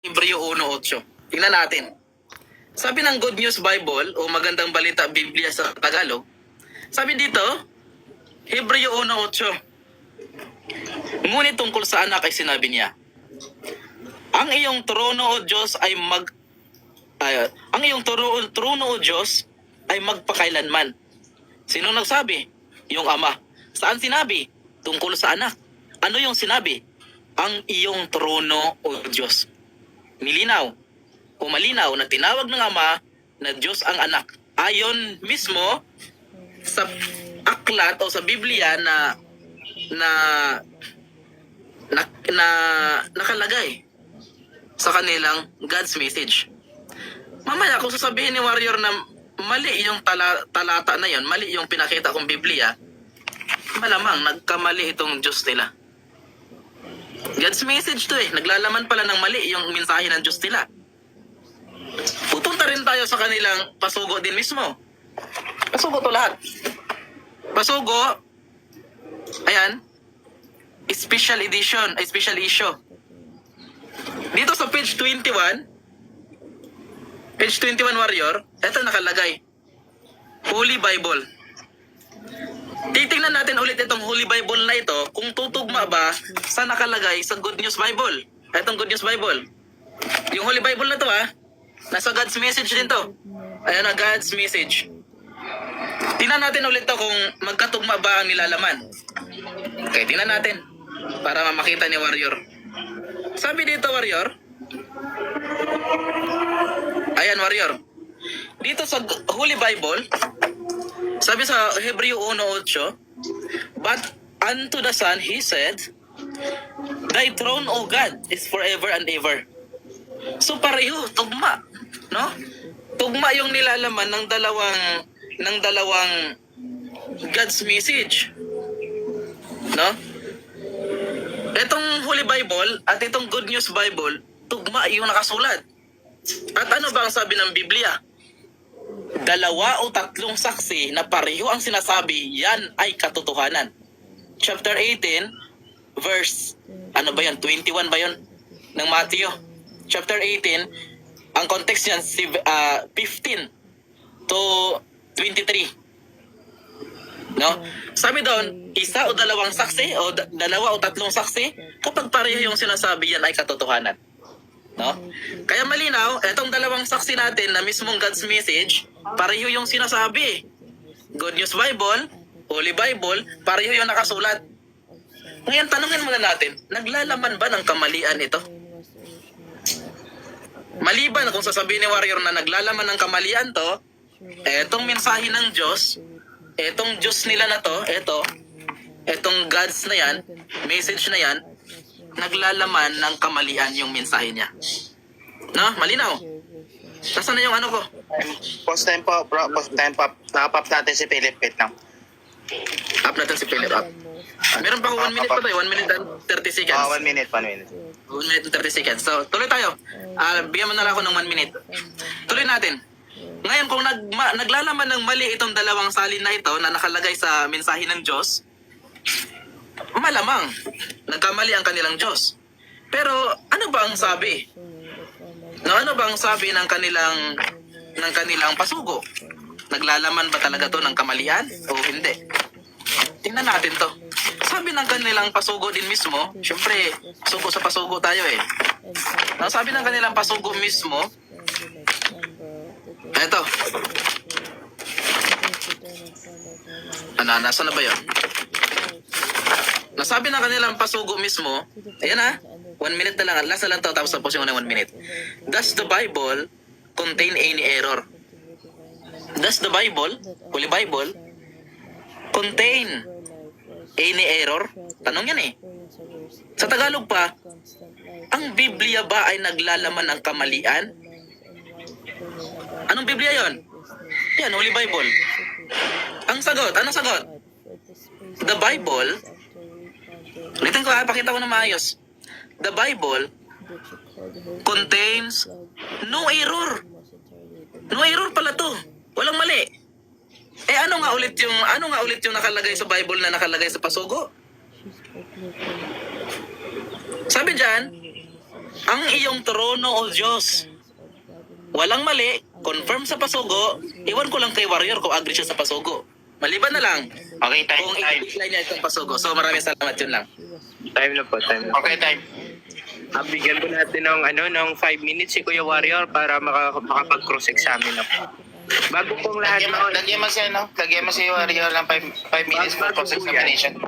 Hebreo 1:8. Tingnan natin. Sabi ng Good News Bible o Magandang Balita Biblia sa Tagalog, sabi dito, Hebreo 1:8. Ngunit tungkol sa anak ay sinabi niya, ang iyong trono o Diyos ay ang iyong trono o Diyos ay magpakailanman. Sino nagsabi? Yung ama. Saan sinabi? Tungkol sa anak. Ano yung sinabi? Ang iyong trono o Diyos. Nilinaw o malinaw na tinawag ng ama na Diyos ang anak. Ayon mismo sa aklat o sa Biblia na nakalagay sa kanilang God's message. Mamaya kung sasabihin ni Warrior na mali yung talata na yon, mali yung pinakita kong Biblia, malamang nagkamali itong Diyos nila. God's message to eh. Naglalaman pala ng mali yung mensahe ng Diyos nila. Pupunta rin tayo sa kanilang pasugo din mismo. Pasugo to lahat. Pasugo, ayan, special edition, special issue. Dito sa page 21, Warrior, ito nakalagay. Holy Bible. Titingnan natin ulit itong Holy Bible na ito kung tutugma ba sa nakalagay sa Good News Bible. Itong Good News Bible. Yung Holy Bible na to nasa God's message din to. Ayan na God's message. Tingnan natin ulit to kung magkatugma ba ang nilalaman. Okay, tingnan natin para makita ni Warrior. Sabi dito, Warrior. Ayan, Warrior. Dito sa Holy Bible, sabi sa Hebreo 1:8, but unto the Son he said, thy throne, O God, is forever and ever. So pareho, tugma, no? Tugma yung nilalaman ng dalawang God's message. No? Itong Holy Bible at itong Good News Bible, tugma yung nakasulat. At ano ba ang sabi ng Biblia? 2 o 3 saksi na pareho ang sinasabi, yan ay katotohanan. Chapter 18, verse, 21 ba yun? Ng Matthew. Chapter 18, ang context yan, 15 to 23. No? Sabi doon, 1 o 2 saksi o 2 o 3 saksi, kapag pareho yung sinasabi, yan ay katotohanan. No? Kaya malinaw, etong 2 saksi natin na mismong God's message, pareho yung sinasabi. Good News Bible, Holy Bible, pareho yung nakasulat. Ngayon, tanungin muna natin, naglalaman ba ng kamalian ito? Maliban kung sasabihin ni Warrior na naglalaman ng kamalian to, etong mensahe ng Diyos, etong Diyos nila na to, etong God's na yan, message na yan, naglalaman ng kamalian yung mensahe niya. No? Malinaw? Nasaan na yung ano ko? Post time po, bro. Post time po. Nakapap natin si Philip. Wait lang. Up natin si Philip. Up. Meron pa ako 1 minute pa tayo. 1 minute and 30 seconds. 1 minute. 1 minute. 1 minute and 30 seconds. So, tuloy tayo. Bigyan mo na lang ako ng 1 minute. Tuloy natin. Ngayon, kung naglalaman ng mali itong 2 salin na ito na nakalagay sa mensahe ng Diyos, malamang nagkamali ang kanilang Diyos. Pero ano ba ang sabi? Ano ba ang sabi ng kanilang pasugo? Naglalaman ba talaga to ng kamalian o hindi? Tingnan natin to. Sabi ng kanilang pasugo din mismo, syempre, sugo sa pasugo tayo eh. Sabi ng kanilang pasugo mismo, eto. Nasa na ba yun? Nasabi ng kanilang pasugo mismo, ayan 1 minute na lang, last na lang to, tapos tapos yung 1 minute. Does the Bible contain any error? Does the Bible, Holy Bible, contain any error? Tanong yan eh. Sa Tagalog pa, ang Biblia ba ay naglalaman ng kamalian? Anong Biblia yon? Yan, Holy Bible. Ang sagot, anong sagot? The Bible, ulitin ko pakita ko na maayos. The Bible contains no error. No error pala to. Walang mali. Ano nga ulit yung nakalagay sa Bible na nakalagay sa pasugo? Sabi diyan, ang iyong trono, O Diyos. Walang mali, confirm sa pasugo. Iwan ko lang kay Warrior kung agree siya sa pasugo. Maliban na lang Okay, time, kung time. i-decline niya itong pasugo. So maraming salamat, yun lang. Time na po, time na. Okay, time. Bigyan po natin ng 5 minutes si Kuya Warrior para makapag-cross-examine na po. Bago pong lahat, Lagyan mo siya, no? Lagyan mo si Warrior lang 5 minutes for cross-examination.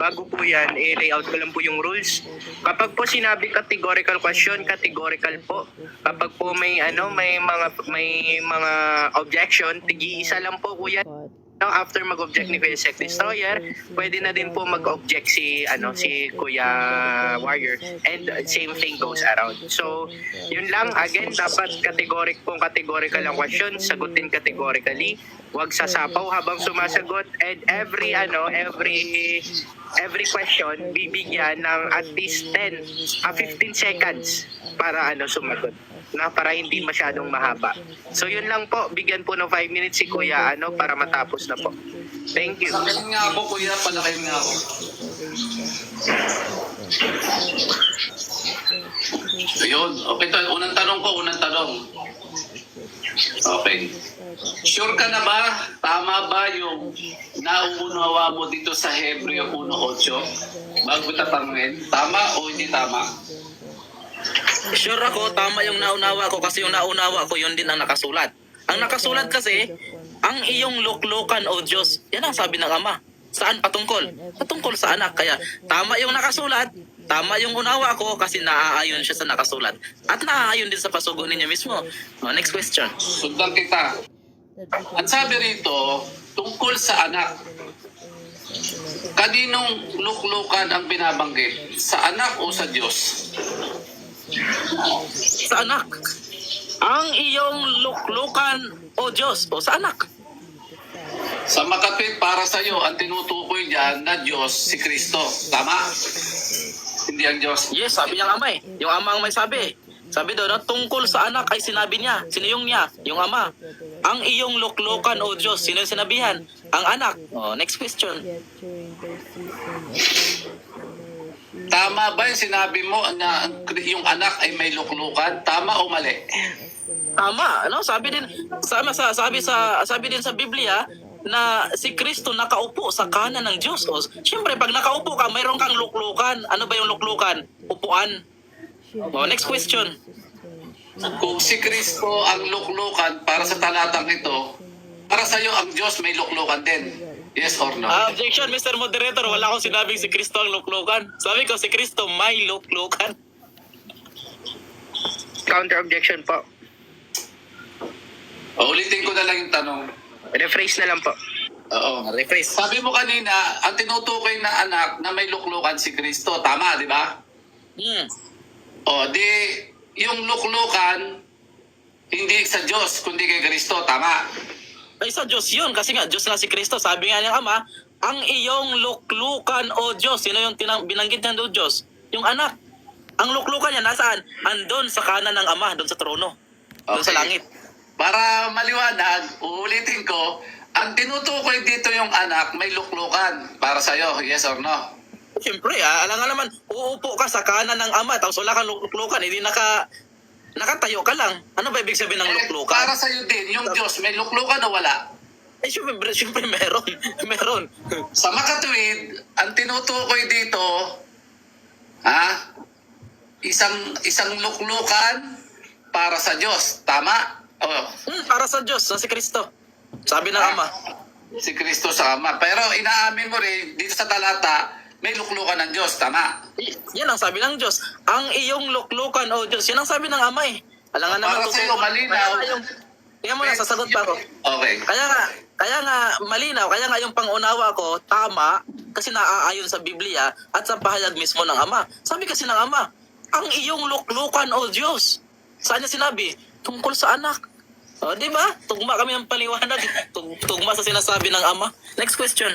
bago po yan, i-layout ko lang po yung rules. Kapag po sinabi categorical question, categorical po. Kapag po may mga objection, tigi-isa lang po kuya. Now, after mag-object ni Kuya Sec Destroyer, pwede na din po mag-object si Kuya Warrior, and same thing goes around. So, yun lang. Again, dapat categorical ang question, sagutin categorically. Huwag sasapaw habang sumasagot, and every question bibigyan ng at least 15 seconds para sumagot, para hindi masyadong mahaba. So yun lang po, bigyan po ng 5 minutes si Kuya para matapos na po. Thank you. Palakayin nga ako, kuya. Palakayin nga ako. Ayun. Okay, unang tanong. Okay. Sure ka na ba? Tama ba yung nauunawa mo dito sa Hebreo 1:8? Bago tatanungin, tama o hindi tama? Sure ako, tama yung naunawa ko kasi yung naunawa ko yun din ang nakasulat. Ang nakasulat kasi, ang iyong luklukan, O Diyos, yan ang sabi ng Ama. Saan patungkol? Patungkol sa anak. Kaya tama yung nakasulat, tama yung unawa ko kasi naaayon siya sa nakasulat. At naaayon din sa pasugo ninyo mismo. Next question. Sundan kita. At sabi rito, tungkol sa anak. Kaninong luklukan ang binabanggit? Sa anak o sa Diyos? Sa anak. Ang iyong luklukan, O Diyos, o sa anak. Sa makatwid para sa iyo, ang tinutukoy diyan na Diyos si Kristo. Tama? Hindi ang Diyos. Yes, sabi niyang Ama eh. Yung Ama ang may sabi. Sabi doon, tungkol sa anak ay sinabi niya. Sino yung niya? Yung Ama. Ang iyong luklukan, O Diyos. Sino yung sinabihan? Ang anak. Next question. Tama ba yung sinabi mo na yung anak ay may luklukan? Tama o mali? Tama, sabi din sabi din sa Biblia na si Kristo nakaupo sa kanan ng Diyos. Siyempre, pag nakaupo ka, mayroon kang luklukan. Ano ba yung luklukan? Upuan. Next question. Kung si Kristo ang luklukan para sa talatang ito, para sa iyo ang Diyos may luklukan din. Yes or no? Objection, Mr. Moderator. Wala akong sinabing si Kristo ang luklukan. Sabi ko, si Kristo may luklukan. Counter objection po. Ulitin ko na lang yung tanong. Rephrase na lang po. Oo. Rephrase. Sabi mo kanina, ang tinutukoy na anak na may luklukan si Kristo. Tama, di ba? O, di, yung luklukan, hindi sa Diyos, kundi kay Kristo. Tama. Ay, sa Diyos yun. Kasi nga, Diyos na si Kristo. Sabi nga niyang Ama, ang iyong luklukan, O Diyos. Sino yung binanggit niya doon, Diyos? Yung anak. Ang luklukan niya, nasaan? Andon sa kanan ng Ama, doon sa trono. Doon sa langit. Para maliwanag, uulitin ko, ang tinutukoy dito yung anak, may luklukan. Para sa'yo, yes or no? Siyempre, alam nga naman, uupo ka sa kanan ng Ama, tapos wala kang luklukan, hindi nakatayo ka lang. Ano ba ibig sabihin ng luklukan? Para sa'yo din, yung Diyos, may luklukan o wala? Siyempre meron. Meron. Sa makatuwid, ang tinutukoy dito, isang luklukan para sa Diyos. Tama? Oh. Para sa Diyos, sa si Kristo. Sabi ng Ama. Si Kristo sa Ama. Pero inaamin mo rin, dito sa talata, may luklukan ng Diyos. Tama? Yan ang sabi ng Diyos. Ang iyong luklukan, O Diyos. Yan ang sabi ng Ama eh. Alam nga naman. Para sa'yo, malinaw. Kaya mo na, sasagot pa ako. Okay. Kaya nga malinaw, kaya nga yung pangunawa ko, tama, kasi naaayon sa Biblia at sa pahayag mismo ng Ama. Sabi kasi ng Ama, ang iyong luklukan, O Diyos. Saan niya sinabi? Tungkol sa anak. Di ba? Tugma kami ng paliwanag. Tugma sa sinasabi ng Ama. Next question.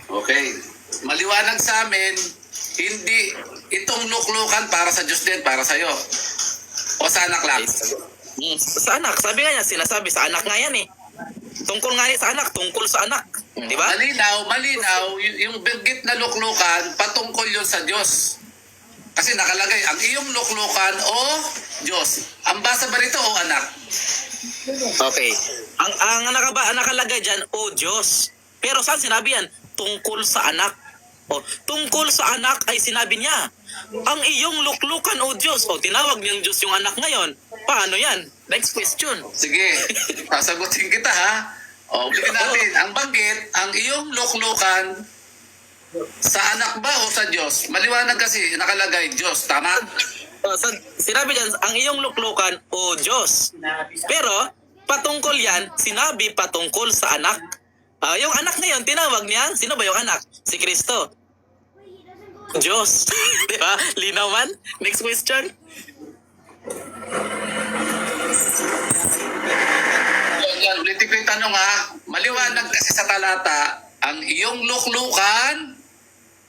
Okay. Maliwanag sa amin, hindi itong luklukan para sa Diyos din, para sa'yo. O sa anak lang. Sa anak. Sabi nga niya, sinasabi sa anak nga yan eh. Tungkol nga niya sa anak, tungkol sa anak. Di ba? Malinaw, yung binggit na luklukan, patungkol yun sa Diyos. Kasi nakalagay, ang iyong luklukan o Diyos. Ang basa ba rito o anak? Okay. Ang nakalagay dyan, o Diyos. Pero saan sinabi yan? Tungkol sa anak. O, tungkol sa anak ay sinabi niya, ang iyong luklukan, o Diyos. O, tinawag niyang Diyos yung anak ngayon. Paano yan? Next question. Sige, sasagutin kita ha. O, ulitin natin. Ang banggit, ang iyong luklukan sa anak ba o sa Diyos? Maliwanag kasi nakalagay Diyos, tama? Sinabi dyan, ang iyong luklukan, o Diyos. Pero, patungkol yan, sinabi patungkol sa anak. Yung anak na yun, tinawag niya, sino ba yung anak? Si Kristo. Diyos. Di ba? Linaw man? Next question. Yan, ulitin ko yung tanong ha. Maliwanag kasi sa talata, ang iyong luklukan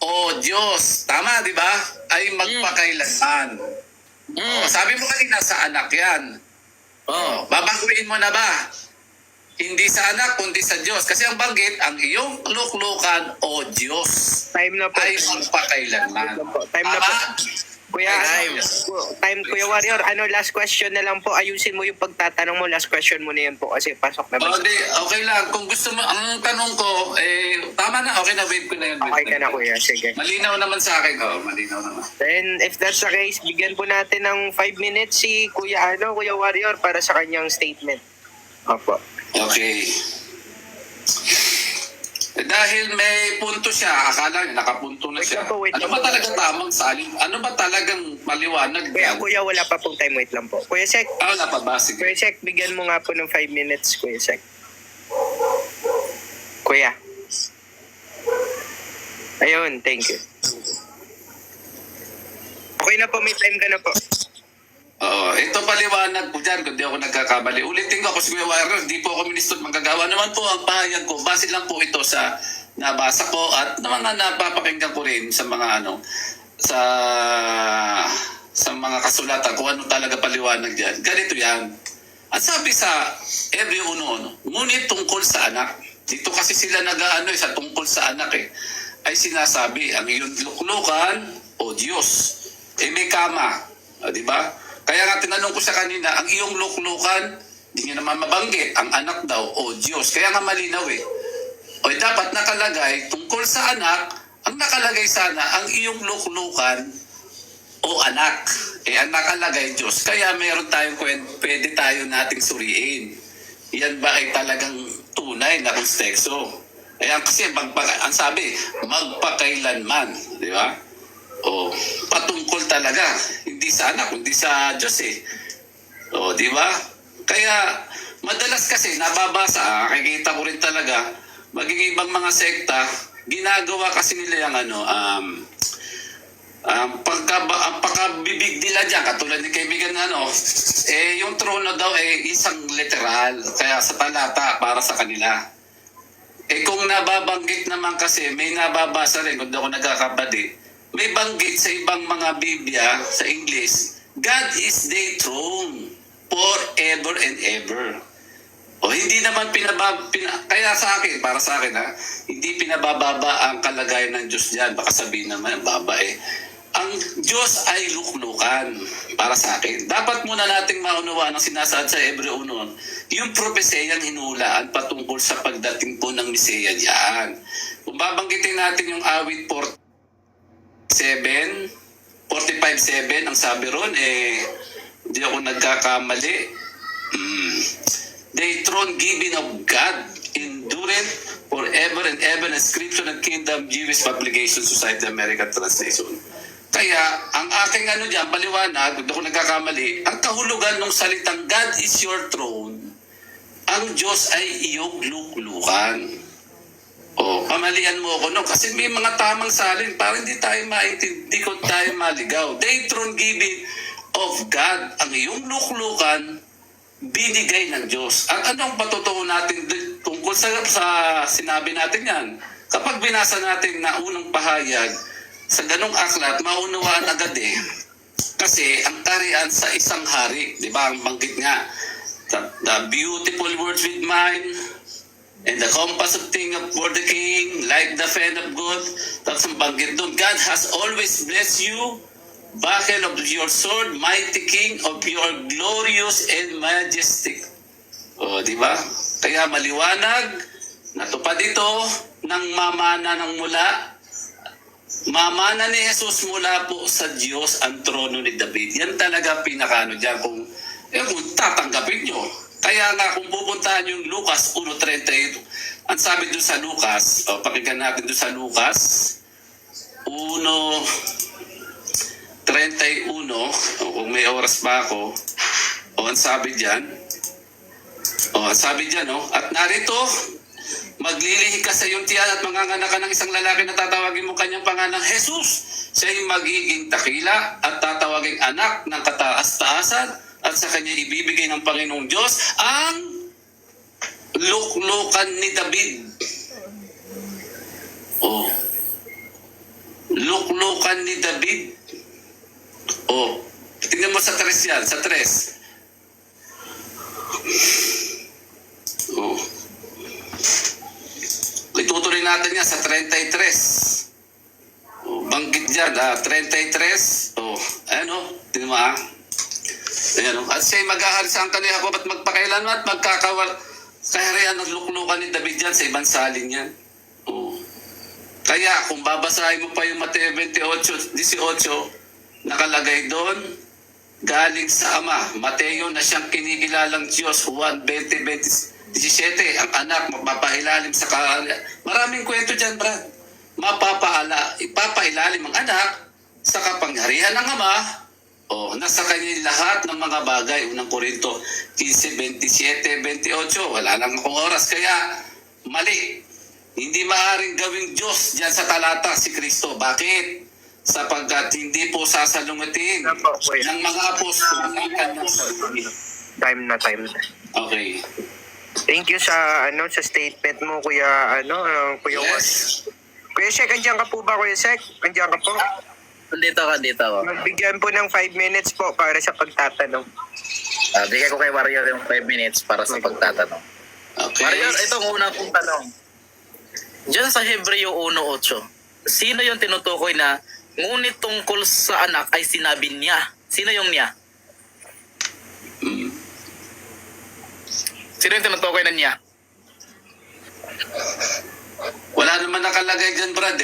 o Diyos, tama di ba? Ay magpakailanman. O, sabi mo kanina sa anak yan. Oh. Babaguhin mo na ba? Hindi sa anak, kundi sa Diyos. Kasi ang banggit, ang iyong luklukan o Diyos Time na po. ay magpakailanman. Time na po. Tama? Kuya, Kuya Warrior, last question na lang po. Ayusin mo yung pagtatanong mo. Last question mo na yun po kasi pasok na ba? Okay lang. Kung gusto mo, ang tanong ko, tama na, okay na, wait ko na yun. Okay ka na, Kuya. Sige. Malinaw naman sa akin. Malinaw naman. Then, if that's the case, bigyan po natin ng 5 minutes si Kuya Warrior para sa kanyang statement. Opo. Okay. Dahil may punto siya, akala niya nakapunto na siya. Wait Ano lang ba po. talaga tamang salin? Ano ba talagang maliwanag yan? Kuya, wala pa pong time. Wait lang po. Kuya Sek, Wala pa ba? Sige. Kuya Sek, bigyan mo nga po ng 5 minutes, Kuya Sek. Kuya. Ayun, thank you. Okay na po, may time ka na po. Ito paliwanag ko dyan kung di ako nagkakamali. Ulitin ko ako si Kuya Warrior, di po ako ministro at magagawa. Naman po ang pahayag ko, base lang po ito sa nabasa ko at mga napapakinggan ko rin sa mga sa mga kasulatan kung ano talaga paliwanag dyan. Ganito yan. At sabi sa Hebreo 1:1, ngunit tungkol sa anak. Dito kasi sila sa tungkol sa anak ay sinasabi, ang iyong luklukan o Diyos. May kama. Di ba? Kaya nga tinanong ko siya kanina, ang iyong luklukan, di niya naman mabanggit, ang anak daw, o Diyos. Kaya nga malinaw O dapat nakalagay, tungkol sa anak, ang nakalagay sana, ang iyong luklukan o anak. Ang nakalagay Diyos. Kaya meron tayong pwede tayo nating suriin. Yan ba ay talagang tunay na konteksto? Kasi ang sabi, magpakailanman. Di ba? Patungkol talaga. Hindi sa anak, kundi sa Diyos di ba? Kaya, madalas kasi nababasa, nakikita ko rin talaga, maging ibang mga sekta, ginagawa kasi nila yung ang pagkabibig nila dyan, katulad ni kaibigan yung trono daw isang literal, kaya sa talata para sa kanila. Kung nababanggit naman kasi, may nababasa rin, kung di ako nagkakabali, may banggit sa ibang mga Biblia sa English, God is their throne forever and ever. Hindi naman kaya sa akin, para sa akin hindi pinabababa ang kalagayan ng Diyos diyan. Baka sabihin naman, baba Ang Diyos ay luklukan para sa akin. Dapat muna nating maunawaan ang sinasaad sa Hebreo 1, yung propeseyang hinulaan patungkol sa pagdating po ng Meseya diyan. Kung babanggitin natin yung awit 45:7, ang sabi ron, hindi ako nagkakamali. The throne given of God, endureth forever and ever, inscription and kingdom, Jewish Publication Society, American Translation. Kaya, ang aking dyan, paliwanag, hindi ako nagkakamali, ang kahulugan ng salitang God is your throne, ang Diyos ay iyong luklukan. Pamalian mo ako kasi may mga tamang salin para hindi tayo maintindihan, kung tayo maligaw. The throne given of God, ang iyong luklukan, binigay ng Diyos. Anong patutuo natin tungkol sa sinabi natin yan? Kapag binasa natin na unang pahayag sa ganong aklat, maunawaan agad Kasi ang tarian sa isang hari, di ba? Ang banggit nga, the beautiful words with mine, and the compass of thing for the king, like the fan of God. Tapos ang banggit doon, God has always blessed you buckle of your sword, mighty king of your glorious and majestic. O, di ba? Kaya maliwanag, natupad ito ng mamana ng mula. Mamana ni Jesus mula po sa Diyos ang trono ni David. Yan talaga pinakano dyan kung tatanggapin nyo. Kaya nga kung pupuntahan yung Lucas 1:38, ang sabi doon sa Lucas, pakinggan natin doon sa Lucas 1:31, kung may oras pa ako, ang sabi dyan, at narito, maglilihi ka sa iyong tiyan at manganganak ka ng isang lalaki na tatawagin mo kanyang pangalang Jesus. Siya'y magiging dakila at tatawaging anak ng kataas-taasan at sa kanya ibibigay ng Panginoong Diyos ang luklukan ni David. Luklukan ni David. Tingnan mo sa 3 yan, sa 3. Itutuloy natin yan sa 33. Banggit dyan, 33. Tingnan mo at siya'y mag-ahari sa angkan ni Jacob at magpakailanman at kaharian ng luklukan ni David yan sa ibang salin yan. Kaya kung babasahin mo pa yung Mateo 28:18, nakalagay doon, galing sa Ama, Mateo na siyang kinikilalang Diyos, Juan 20:17, ang anak mapapailalim sa kaharian. Maraming kwento dyan, Brad. Ipapailalim ang anak sa kapangyarihan ng Ama. Nasa kanya lahat ng mga bagay. Unang Korinto 15:27-28. Wala lang akong oras. Kaya mali. Hindi maaaring gawing Diyos dyan sa talata si Kristo. Bakit? Sapagkat hindi po sasalungatin ng mga apostol ng kanyang sarili. Time na. Okay. Thank you sa sa statement mo, Kuya Kuya Yes. Kuya Shek, andiyan ka po ba, Kuya Shek? Andiyan ka po? Dito ka. Magbigyan po ng 5 minutes po para sa pagtatanong. Bigay ko kay Warrior yung 5 minutes para sa pagtatanong. Okay. Warrior, ito ang unang kong tanong. Diyan sa Hebreo 1:8, sino yung tinutukoy na ngunit tungkol sa anak ay sinabi niya? Sino yung niya? Sino yung tinutukoy na niya? Wala naman nakalagay dyan, Brad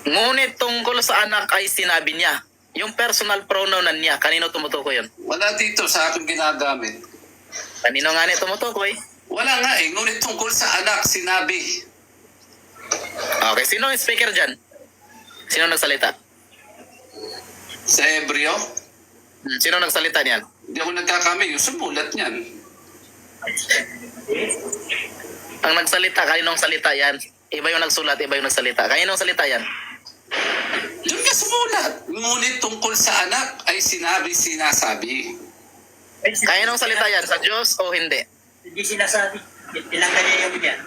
Ngunit tungkol sa anak ay sinabi niya. Yung personal pronoun na niya, kanino tumutukoy yun? Wala dito sa akin ginagamit. Kanino nga niya tumutukoy? Wala nga ngunit tungkol sa anak, sinabi. Okay, sino ang speaker dyan? Sino nagsalita? Sa Hebreo, Sino nagsalita niyan? hindi ako nagkakamali, yung sumulat niyan. Ang nagsalita, kaninong salita yan? Iba yung nagsulat, iba yung nagsalita. Kaninong salita yan? Doon ka sumulat. Ngunit tungkol sa anak ay sinasabi. Kaninong salita yan? Sa Diyos o hindi? Hindi sinasabi. Tinanggal niya yung yan.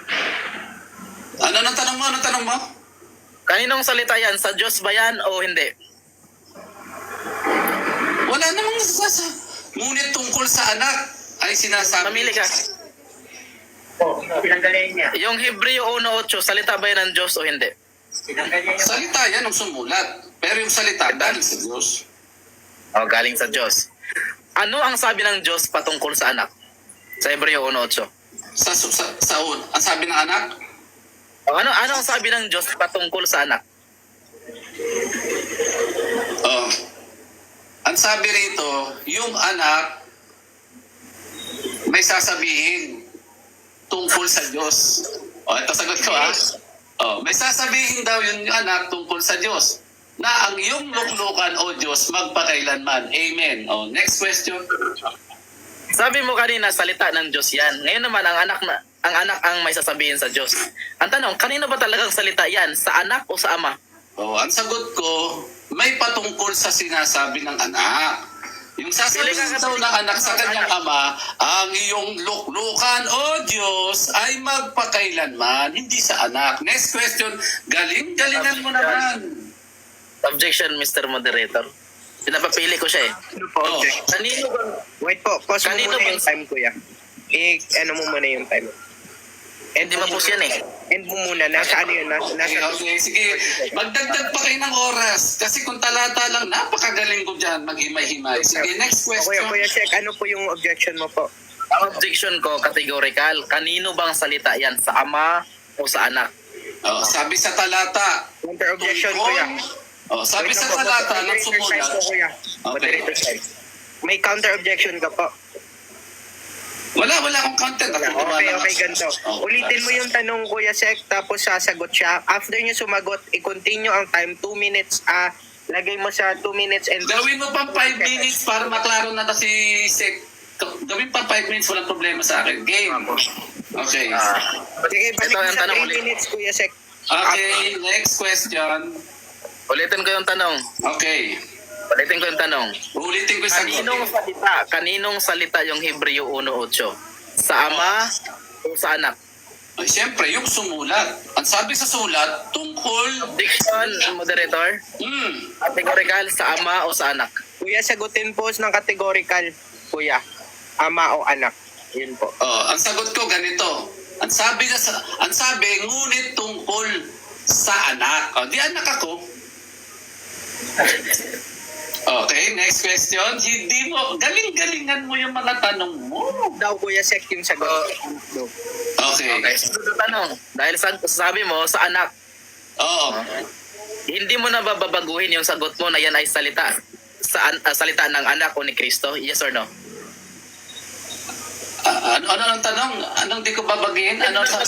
Anong tanong mo? Kaninong salita yan? Sa Diyos ba yan o hindi? Wala namang sasasabi. Ngunit tungkol sa anak ay sinasabi. Mamili ka. Tinanggal niya. Yung Hebreo 1:8, salita ba yan ng Diyos o hindi? Tinanggal niya yung... Salita yan ang sumulat. Pero yung salita galing sa Diyos. O, galing sa Diyos. Ano ang sabi ng Diyos patungkol sa anak? Sa Hebreo 1:8. Ang sabi ng anak, O, ano ang sabi ng Diyos patungkol sa anak? ang sabi rito, yung anak may sasabihin tungkol sa Diyos. Ito sagot ko may sasabihin daw yung anak tungkol sa Diyos na ang iyong luklukan o Diyos magpakailanman. Amen. Next question. Sabi mo kanina, salita ng Diyos yan. Ngayon naman, ang anak ang may sasabihin sa Diyos. Ang tanong, kanino ba talagang salita yan? Sa anak o sa ama? Ang sagot ko, may patungkol sa sinasabi ng anak. Yung sasabihin daw ng anak sa kanyang ama, ang iyong luklukan o Diyos ay magpakailanman, hindi sa anak. Next question, galingan mo naman. Objection, Mr. Moderator. Pinapapili ko siya eh. Ano po? Kanino ba? Wait po, pause mo Kanino muna ba- yung time, Kuya. Ano mo muna yung time. Hindi mapos yan eh. End mo muna. Nasa ano yun? Okay, okay, sige. Magdagdag pa kayo ng oras. Kasi kung talata lang, napakagaling ko dyan. Maghimay-himay. Sige, next Kuya, question. Kuya Sek, ano po yung objection mo po? Ang objection ko, categorical. Kanino bang salita yan? Sa ama o sa anak? Oh, sabi sa talata. Counter objection, tungkol- Kuya. Oh, sabi Wait sa lang po, talata ng moderator side sumulat. po, Kuya. Okay. Moderator side. May counter objection ka po. Wala akong content. Okay, ganito. Ulitin mo yung tanong, Kuya Sek, tapos sasagot siya. After nyo sumagot, i-continue ang time. 2 minutes, lagay mo sa 2 minutes and... Gawin mo pang 5 minutes para maklaro na kasi Sek. Gawin pang 5 minutes, walang problema sa akin. Game. Okay. Sige, balik Ito mo yung sa tanong 3 ulit. minutes, Kuya Sek. Okay, next question. Ulitin ko yung tanong. Okay. Ulitin ko yung tanong. Ulitin ko sa Kaninong salita yung Hebreo 1.8? Sa ama o sa anak? Siyempre, yung sumulat. Ang sabi sa sulat, tungkol... Diction, moderator. Categorical, sa ama o sa anak? Kuya, sagutin po ng categorical, Kuya. Ama o anak. Yun po. Ang sagot ko ganito. Ang sabi, ngunit tungkol sa anak. Di anak ako. Okay, next question. Hindi mo, galing-galingan mo yung mga tanong mo. Daw, Kuya Sek, yung sagot. Okay. Okay, sunod na tanong. Dahil sabi mo, sa anak, Oo. hindi mo na babaguhin yung sagot mo na yan ay salita salita ng anak o ni Kristo? Yes or no? Ano ang tanong? Anong di ko babagihin? Ano sa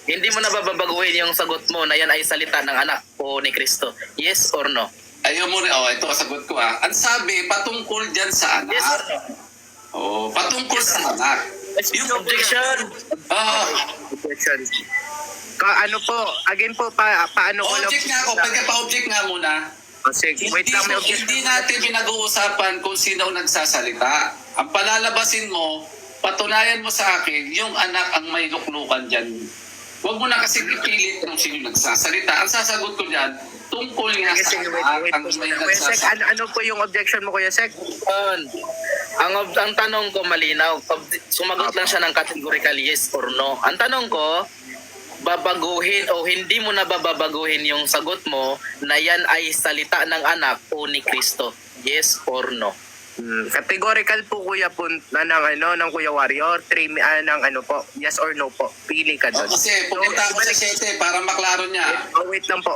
Hindi mo na babaguhin yung sagot mo na yan ay salita ng anak o ni Kristo? Yes or no? Ayaw mo rin. Ito ang sagot ko Ang sabi, patungkol dyan sa anak. Yes or no? Patungkol sa anak. Yung objection. Objection. Ano po, again po, paano ko lang... Object nga ako. Pagka-pa-object nga muna. Sige, wait lang, may objection. Hindi natin pinag-uusapan kung sino ang nagsasalita. Ang palalabasin mo, patunayan mo sa akin, yung anak ang may luklukan dyan. Huwag mo na kasi ipilit kung sino nagsasalita. Ang sasagot ko dyan, tungkol nga sa anak ang may Kuya Sek, nagsasalita. ano po yung objection mo, Kuya Sek? Ang tanong ko malinaw. Sumagot lang siya ng categorical yes or no. Ang tanong ko, babaguhin o hindi mo na babaguhin yung sagot mo na yan ay salita ng anak o ni Kristo? Yes or no? Categorical po, Kuya, po ng Kuya Warrior. 3 ng po, yes or no po. Pili ka doon. Kasi pupunta ako sa 7 para maklaro niya. Wait lang po.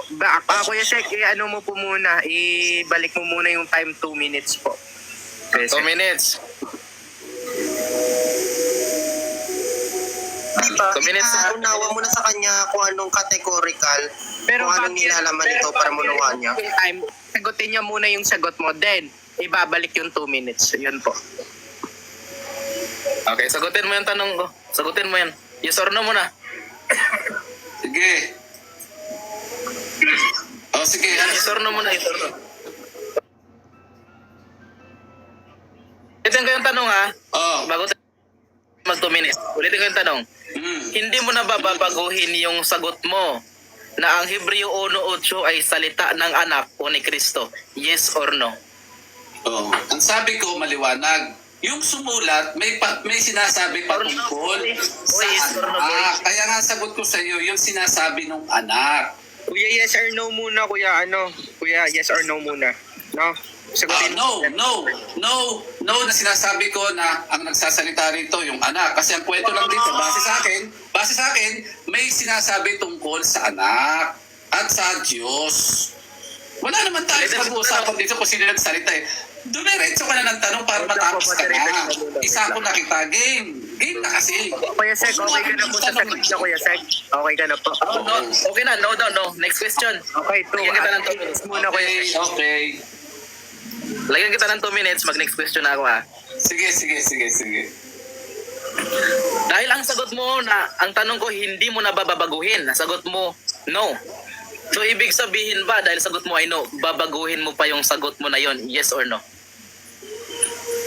Kuya Sek, ano mo po muna, ibalik mo muna yung time 2 minutes po. 2 minutes. 2 minutes na. Unawa mo na sa kanya kung anong categorical, Pero kung anong nilalaman ito para manuwa niya. Time, sagutin niya muna yung sagot mo. Then, ibabalik yung 2 minutes. Yun po. Okay, sagutin mo yung tanong ko. Sagutin mo yan. Yes or no muna. Sige. Sige. Yes or no muna. Yes or no. Ulitin ko yung tanong ha. Bago tayo mag 2 minutes. Ulitin ko yung tanong. Hindi mo na babaguhin yung sagot mo na ang Hebreo 1.8 ay salita ng anak o ni Kristo? Yes or no? Ang sabi ko, maliwanag. Yung sumulat, may sinasabi patungkol sa anak. Kaya nga sagot ko sa iyo, yung sinasabi ng anak. Kuya, yes or no muna, Kuya. Kuya, yes or no muna. No? Sagutin No na sinasabi ko na ang nagsasalita rito yung anak. Kasi ang kwento lang dito, base sa akin, may sinasabi tungkol sa anak at sa Diyos. Wala naman tayo pag-uusapan dito kung sino nagsalita Dumiretso ka na ng tanong para matapos ka na. Isa ako nakita, game na kasi. Kuya Sek, okay ka na po sa sagot niya, Kuya Sek? Okay ka na po. No, okay na. No. Next question. Okay, 2 Lagyan kita ng 2 minutes. muna, Kuya Sek. Okay. Lagyan kita ng 2 minutes. Mag-next question na ako ha. Sige. Dahil ang sagot mo na, ang tanong ko, hindi mo na babaguhin. Sagot mo, no. So, ibig sabihin ba, dahil sagot mo ay no, babaguhin mo pa yung sagot mo na yon, yes or no?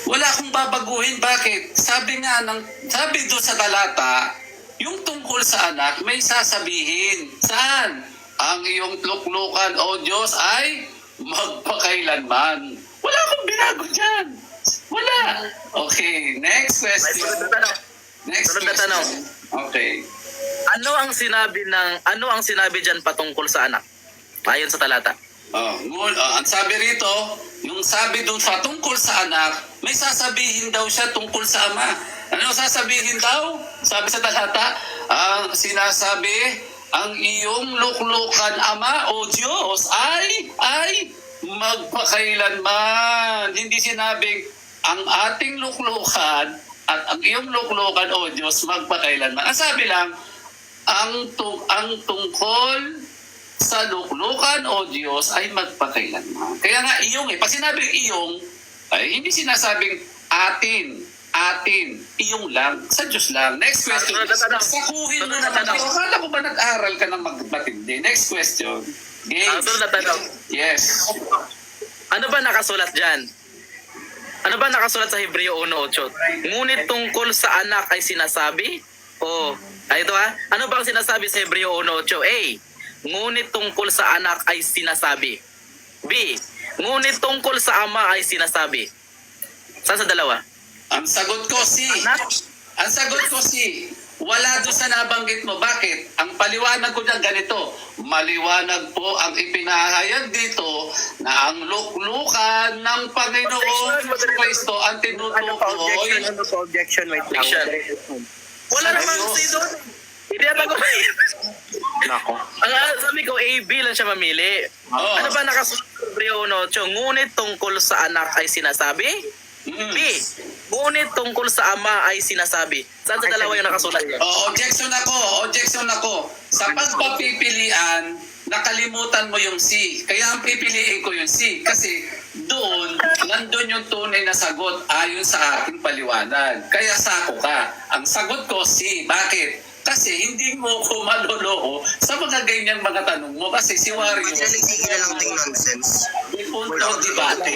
Wala akong babaguhin. Bakit? Sabi doon sa talata, yung tungkol sa anak, may sasabihin. Saan? Ang iyong luklukan, O Diyos, ay magpakailanman. Wala akong binago dyan. Wala. Okay, next question. Sunod na tanong. Next Sunod na question. tanong. Okay. Ano ang sinabi diyan patungkol sa anak? Ayon sa talata. Ang sabi rito, yung sabi doon sa tungkol sa anak, may sasabihin daw siya tungkol sa ama. Ano sasabihin daw? Sabi sa talata, ang sinasabi, ang iyong luklukan ama o Diyos ay magpakailanman. Hindi sinabing ang ating luklukan at ang iyong luklukan o Diyos magpakailanman. Ang sabi lang, ang tungkol sa luklukan o Diyos ay magpakailanman. Kaya nga iyong pag sinabing iyong, ay hindi sinasabing atin, iyong lang, sa Diyos lang. Next question. Sakuhin mo naman ako. Akala ko ba nag-aral ka ng matindi? Next question. Ang sunod na tanong. Yes. Ano ba nakasulat diyan? Ano ba nakasulat sa Hebreo 1:8? Ngunit tungkol sa anak ay sinasabi? Ito ano ba ang sinasabi sa Hebreo 1:8? A. Ngunit tungkol sa anak ay sinasabi. B. Ngunit tungkol sa ama ay sinasabi. Saan sa dalawa? Ang sagot ko si. Ang sagot ko si. Wala doon sa nabanggit mo. Bakit? Ang paliwanag ko dyan ganito. Maliwanag po ang ipinahayag dito na ang luklukan ng Panginoon Kristo ang tinutukoy. Ano pa objection? Wait lang. Wala namang say doon. Hindi ata ko. Nako. Ang sabi ko, A, B lang siya mamili. Oo. Ano ba nakasulat sa Hebreo 1:8? Ngunit tungkol sa anak ay sinasabi? B. Ngunit tungkol sa ama ay sinasabi. Saan sa dalawa yung nakasulat? Objection ako. Sa pagpapipilian, nakalimutan mo yung C. Kaya ang pipiliin ko yung C. Kasi doon, nandun yung tunay na sagot ayon sa aking paliwanag. Kaya sako ka. Ang sagot ko C. Bakit? Kasi hindi mo ko maloloo sa mga ganyang mga tanong mo. Kasi si Wario, Pwede na nagtigil lang ting nonsense. may punto debate.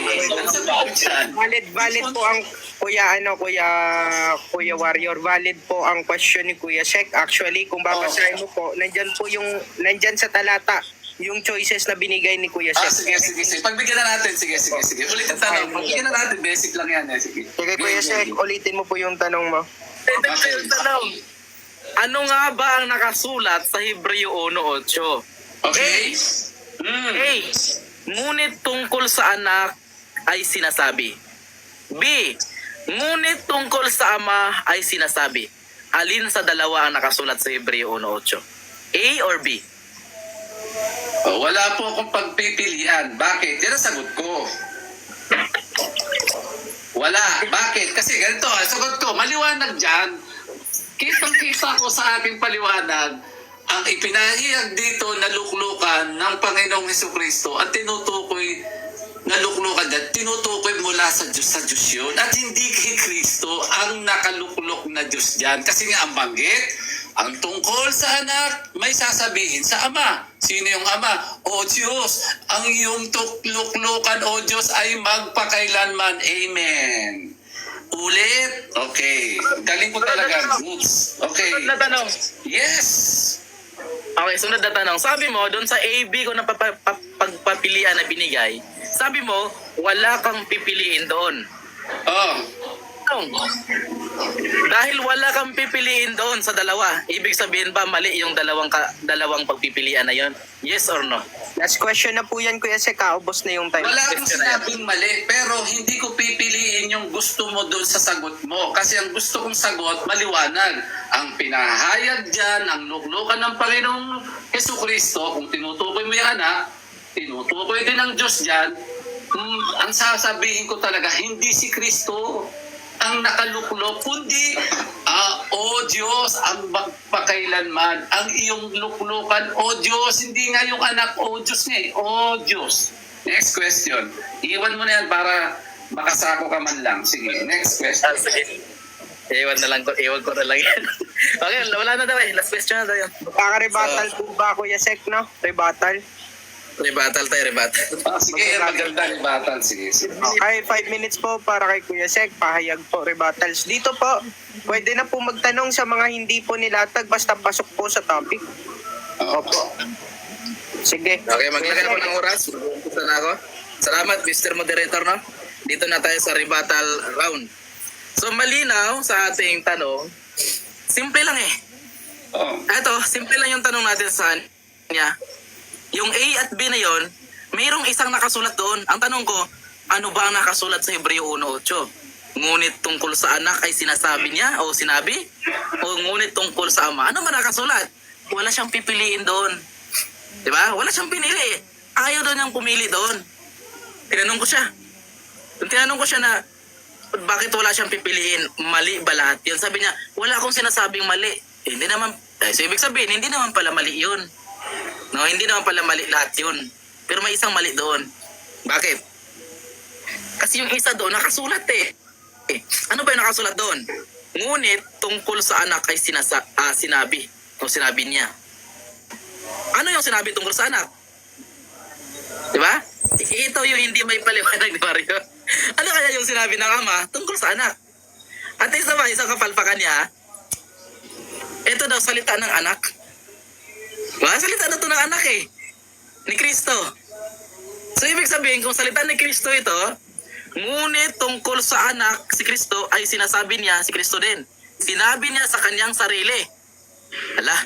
Valid po ang Kuya Warrior, valid po ang question ni Kuya Sek. Actually, kung babasahin mo po, nandyan sa talata yung choices na binigay ni Kuya Sek. Sige. Pagbigyan na natin. Sige. Ulitin tanong. Pagbigyan na natin. Basic lang yan. Sige. Sige Kuya Sek, ulitin mo po yung tanong mo. Ito yung tanong. Ano nga ba ang nakasulat sa Hebreo 1:8? Okay? A. Ngunit tungkol sa anak ay sinasabi. B. Ngunit tungkol sa ama ay sinasabi. Alin sa dalawa ang nakasulat sa Hebreo 1:8? A or B? Wala po akong pagpipilian. Bakit? Yan ang sagot ko. Wala. Bakit? Kasi ganito, ang sagot ko, maliwanag dyan. Kitang-kita ko sa aking paliwanag ang ipinahayag dito na luklukan ng Panginoong Hesukristo at tinutukoy na luklukan dyan, tinutukoy mula sa Diyos yun at hindi kay Kristo ang nakaluklok na Diyos dyan. Kasi nga ang banggit, ang tungkol sa anak, may sasabihin sa ama. Sino yung ama? O Diyos, ang iyong luklukan, O Diyos, ay magpakailanman. Amen. Ulit? Okay. Galing ko talaga. Goods. Okay. Sunod na tanong. Yes! Okay, sunod na tanong. Sabi mo, doon sa A, B ko na pagpapilian na binigay, sabi mo, wala kang pipiliin doon. Oh. Dahil wala kang pipiliin doon sa dalawa, ibig sabihin ba mali yung dalawang pagpipilian na yon? Yes or no? Last question na po yan Kuya Sek, kaubos na yung time. Wala akong sinabing mali, pero hindi ko pipiliin yung gusto mo doon sa sagot mo. Kasi ang gusto kong sagot, maliwanag. Ang pinahayag dyan, ang luklukan ng Panginoong Hesukristo, kung tinutukoy mo yung anak, tinutukoy din ang Diyos dyan, ang sasabihin ko talaga, hindi si Kristo ang nakaluklok, kundi O Diyos, ang magpakailanman, ang iyong luklukan, O Diyos, hindi nga yung anak, O Diyos nga O Diyos. Next question. Iwan mo na yan para makasako ka man lang. Sige, next question. Iwan ko na lang yan. Okay, wala na daw Last question na daw yun. Kaka-rebuttal po ba Kuya Sek, no? Rebuttal? Rebuttal. Sige, maganda ni Batal. Sige. Okay, 5 minutes po para kay Kuya Sek. Pahayag po, rebuttals. Dito po, pwede na po magtanong sa mga hindi po nilatag basta pasok po sa topic. Opo. Sige. Okay, maglagay na po ng oras. Mag-umpisa na ako. Salamat, Mr. Moderator, no? Dito na tayo sa rebuttal round. So, malinaw sa ating tanong, simple lang Oh. Eto, simple lang yung tanong natin sa kanya. Yung A at B na yon, mayroong isang nakasulat doon. Ang tanong ko, ano ba ang nakasulat sa Hebreo 1:8? Ngunit tungkol sa anak ay sinasabi niya o sinabi? O ngunit tungkol sa ama? Ano ba nakasulat? Wala siyang pipiliin doon. Di ba? Wala siyang pinili. Ayaw doon niyang pumili doon. Tinanong ko siya. Tinanong ko siya na, bakit wala siyang pipiliin? Mali ba lahat yun? Sabi niya, wala akong sinasabing mali. Hindi naman, so ibig sabihin, hindi naman pala mali yun. No, hindi naman pala mali lahat yun. Pero may isang mali doon. Bakit? Kasi yung isa doon, nakasulat eh. Ano ba yung nakasulat doon? Ngunit tungkol sa anak ay sinabi. O sinabi niya. Ano yung sinabi tungkol sa anak? Diba? Ito yung hindi may paliwanag ni Mario. Ano kaya yung sinabi ng ama tungkol sa anak? At isa ba, isang kapalpakan niya, ito daw salita ng anak. Salita na ito ng anak eh. Ni Kristo. So ibig sabihin, kung salita ni Kristo ito, ngunit tungkol sa anak, si Kristo ay sinasabi niya, si Kristo din. Sinabi niya sa kanyang sarili. Hala,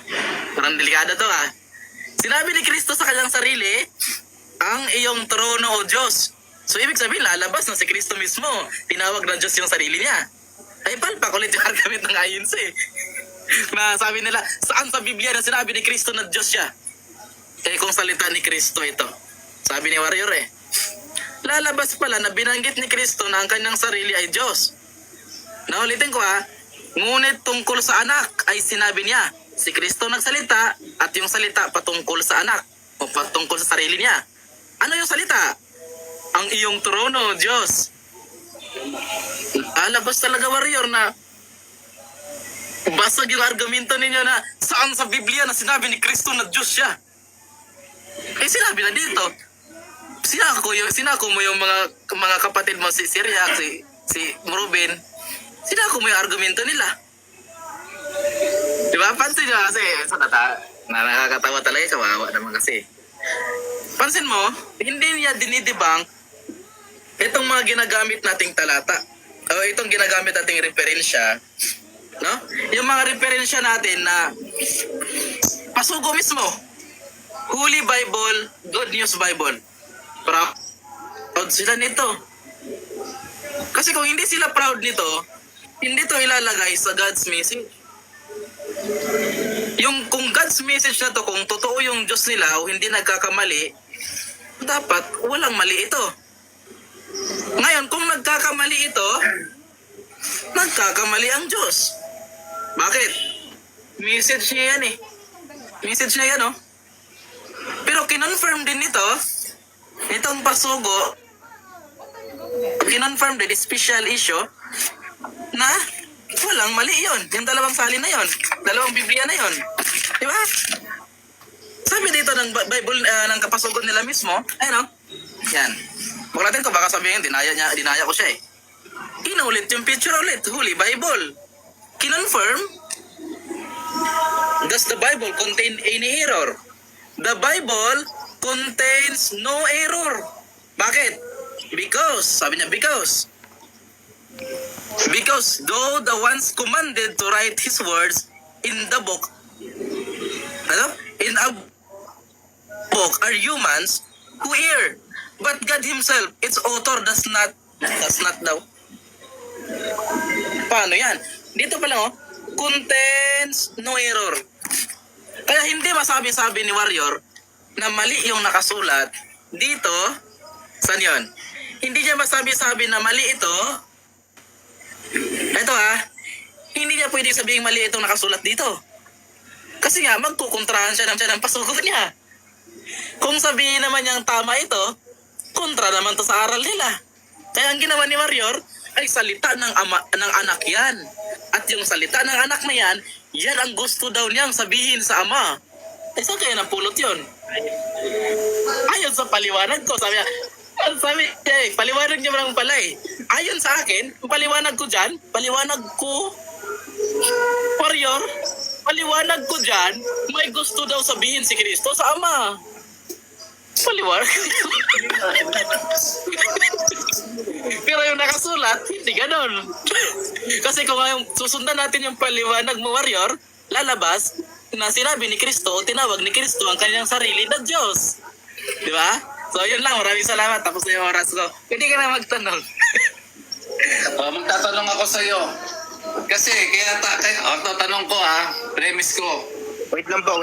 parang delikado to ah. Sinabi ni Kristo sa kanyang sarili, ang iyong trono o Diyos. So ibig sabihin, lalabas na si Kristo mismo. Tinawag na Diyos yung sarili niya. Ay palpak ulit yung argument ng INC. Na sabi nila, saan sa Biblia na sinabi ni Kristo na Diyos siya? Kung salita ni Kristo ito. Sabi ni Warrior eh. Lalabas pala na binanggit ni Kristo na ang kanyang sarili ay Diyos. Naulitin ko ha, ngunit tungkol sa anak ay sinabi niya, si Kristo nagsalita at yung salita patungkol sa anak o patungkol sa sarili niya. Ano yung salita? Ang iyong trono, Diyos. Alabas talaga Warrior na basag yung argumento ninyo na saan sa Biblia na sinabi ni Kristo na Diyos siya. Sinabi na dito. Sinako mo yung mga kapatid mo si Riak, si Ruben. Sinako mo yung argumento nila. Diba? Pansin nyo kasi, nakakatawa talaga, kawawa naman kasi. Pansin mo, hindi niya dinidibang itong mga ginagamit nating talata. O itong ginagamit nating referensya. No? Yung mga referensya natin na pasugo mismo. Holy Bible, Good News Bible. Proud sila nito. Kasi kung hindi sila proud nito, hindi to ilalagay sa God's message. Kung God's message na to, kung totoo yung Diyos nila o hindi nagkakamali, dapat walang mali ito. Ngayon, kung nagkakamali ito, nagkakamali ang Diyos. Bakit? Message niya yan eh. Message niya yan oh. Pero kinonfirm din nito, itong pasugo, kinonfirm din, special issue, na walang mali yun. Yung dalawang salin na yun. Dalawang Biblia na yun. Diba? Sabi dito ng Bible, ng kapasugot nila mismo, ayun o. Yan. Huwag natin ko, baka sabihin, dinaya ko siya eh. Inulit yung picture ulit. Holy Bible. Kinonfirm, does the Bible contain any error? The Bible contains no error. Bakit? Because, sabi niya, because though the ones commanded to write his words in the book, in a book are humans who err, but God himself, its author, does not daw. Paano yan? Dito pa lang contains no error. Kaya hindi masabi-sabi ni Warrior na mali yung nakasulat dito. Saan yun? Hindi niya masabi-sabi na mali ito. Ito hindi niya pwede sabihin mali itong nakasulat dito. Kasi nga, magkukontrahan siya ng pasugot niya. Kung sabihin naman niyang tama ito, kontra naman to sa aral nila. Kaya ang ginawa ni Warrior ay salita ng anak yan. At yung salita ng anak na yan, yan ang gusto daw niyang sabihin sa ama. Saan kaya napulot yun? Ayon sa paliwanag ko, sabi niya, paliwanag niya lang pala eh. Ayon sa akin, paliwanag ko dyan, Warrior, paliwanag ko dyan, may gusto daw sabihin si Kristo sa ama. Paliwanag. Pero yung nakasulat, hindi ganon. Kasi kung yung susundan natin yung paliwanag mo, Warrior, lalabas, na sinabi ni Kristo o tinawag ni Kristo ang kanyang sarili na Diyos. Di ba? So yun lang, maraming salamat. Tapos na yung oras ko. Pwede ka na magtanong. Magtatanong ako sa iyo. Kasi tanong ko premise ko. Wait lang po.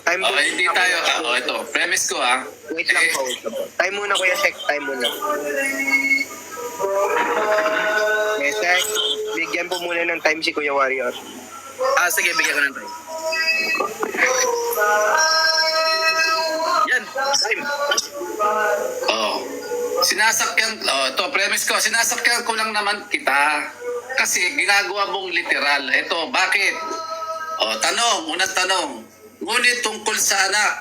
Time po. Hindi tayo ito. Premise ko Wait lang po. Time muna, Kuya Shek. Time muna. Yes, Shek. Bigyan po muna ng time si Kuya Warrior. Sige, bigyan ko ng time. Yan, time. Ito premise ko, sinasakyan ko lang naman kita. Kasi ginagawa mong literal. Ito, bakit? Unang tanong. Ngunit tungkol sa anak,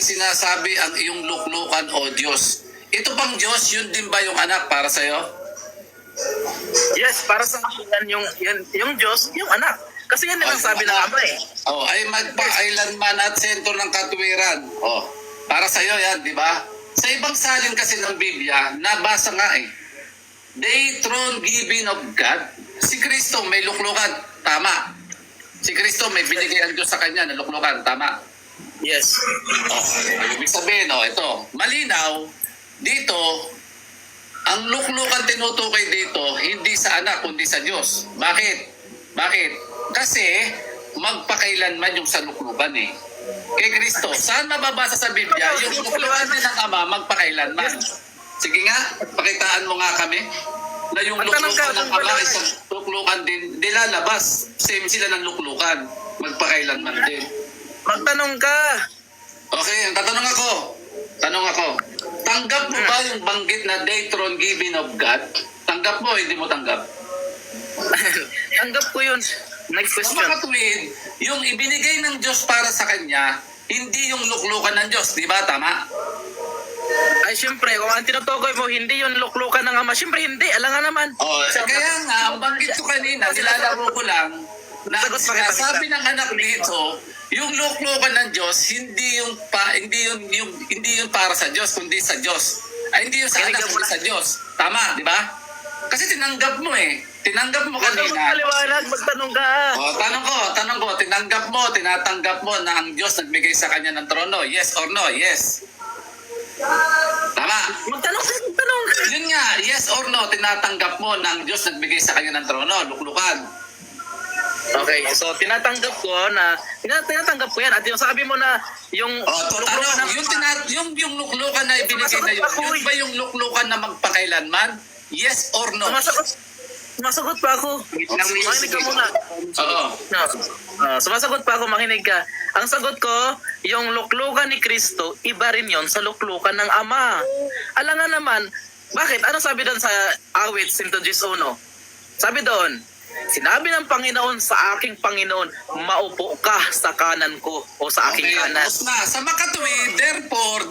sinasabi ang iyong luklukan o Diyos. Ito bang Diyos, yun din ba yung anak para sa'yo? Yes, para sa akin yung Diyos, yung anak. Kasi yan ang sabi ng Ama eh. Ay magpakailanman at sentro ng katuwiran. Para sa'yo yan, di ba? Sa ibang salin kasi ng Biblia, nabasa nga the throne given of God. Si Kristo may luklukan, tama. Si Kristo may binigay ang Diyos sa kanya na luklukan, tama. Yes. Ibig sabihin, ito, malinaw, dito, ang luklukan tinutukoy dito, hindi sa anak, kundi sa Diyos. Bakit? Kasi, magpakailanman yung sa luklukan Kay Kristo, saan mababasa sa Biblia, yung luklukan din ng Ama, magpakailanman. Sige nga, pakitaan mo nga kami, na yung luklukan ng Ama, isang luklukan din, nilalabas, same sila ng luklukan, magpakailanman din. Magtanong ka. Okay, tatanong ako. Tanggap mo ba yung banggit na the throne given of God? Tanggap mo, hindi mo tanggap? Tanggap ko yun. Next Sa question. makatuwid, yung ibinigay ng Diyos para sa kanya, hindi yung luklukan ng Diyos, di ba? Tama? Ay, syempre, kung ang tinutukoy mo, hindi yun luklukan ng Ama. Syempre, hindi. Alam nga naman. Kaya nga, ang banggit ko kanina, nilalaro ko lang, na sinasabi ng anak dito, yung luklukan ng Diyos, hindi yung para sa Diyos, kundi sa Diyos. Ay, hindi yung sa anak, kundi sa Diyos. Tama, di ba? Kasi tinanggap mo Tinanggap mo Huwag kanina. kang magpaliwanag, magtanong ka. Tanong ko, tinatanggap mo na ang Diyos nagbigay sa kanya ng trono. Yes or no? Yes. Tama. Magtanong ka. Yun nga, yes or no, tinatanggap mo na ang Diyos nagbigay sa kanya ng trono, luklukan. Okay, so tinatanggap ko yan. At yung sabi mo na yung Tanong, yung luklukan na ibinigay na yun ba yung luklukan na magpakailanman? Yes or no? Sumasagot pa ako. Makinig ka muna. Oo. Sumasagot pa ako, makinig ka. Ang sagot ko, yung luklukan ni Kristo, iba rin yon sa luklukan ng Ama. Alangan naman, bakit? Ano sabi doon sa awit, Sintoges 1? Sabi doon, sinabi ng Panginoon sa aking Panginoon, maupo ka sa kanan ko o sa aking kanan. Tapos na. Sa makatuwid, therefore,